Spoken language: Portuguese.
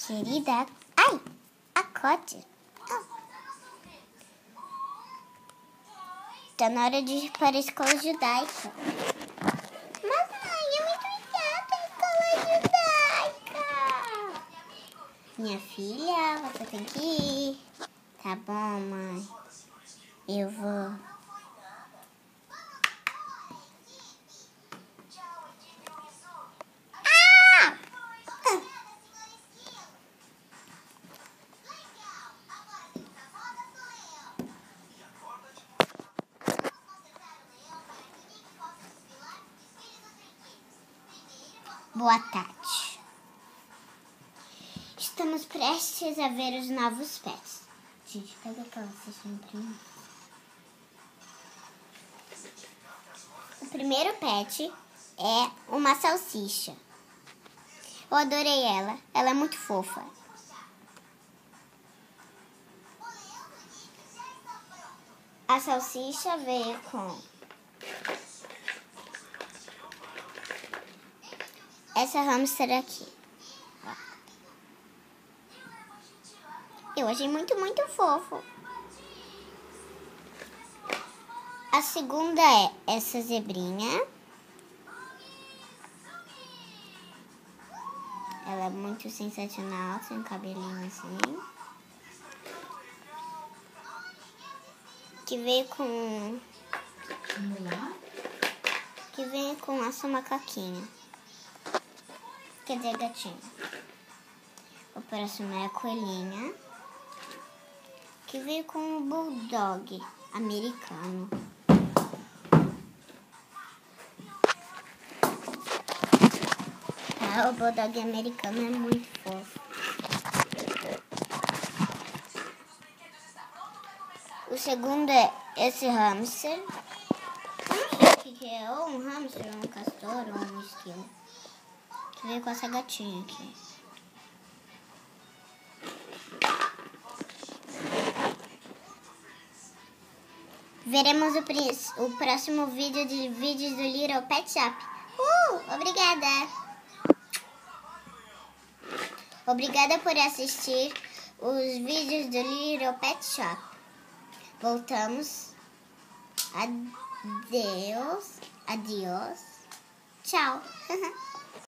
Querida, ai, acorde. Tá na hora de ir para a escola judaica. Mas, mãe, eu me entusiasmo em escola judaica. Minha filha, você tem que ir. Tá bom, mãe. Eu vou. Boa tarde. Estamos prestes a ver os novos pets. Gente, pega aquela sessão primeiro. O primeiro pet é uma salsicha. Eu adorei ela. Ela é muito fofa. A salsicha veio com essa hamster aqui. Eu achei muito fofo. A segunda é essa zebrinha. Ela é muito sensacional, sem cabelinho assim. Que veio com... Que vem com a sua macaquinha. Quer dizer, gatinho. O próximo é a coelhinha. Que veio com o bulldog americano. O bulldog americano é muito fofo. O segundo é esse hamster. Eu não sei o que é, ou um hamster, ou um castor, ou um esquilo. Que veio com essa gatinha aqui. Veremos o próximo vídeo de vídeos do Little Pet Shop. Obrigada! Obrigada por assistir os vídeos do Little Pet Shop. Voltamos. Adeus. Tchau.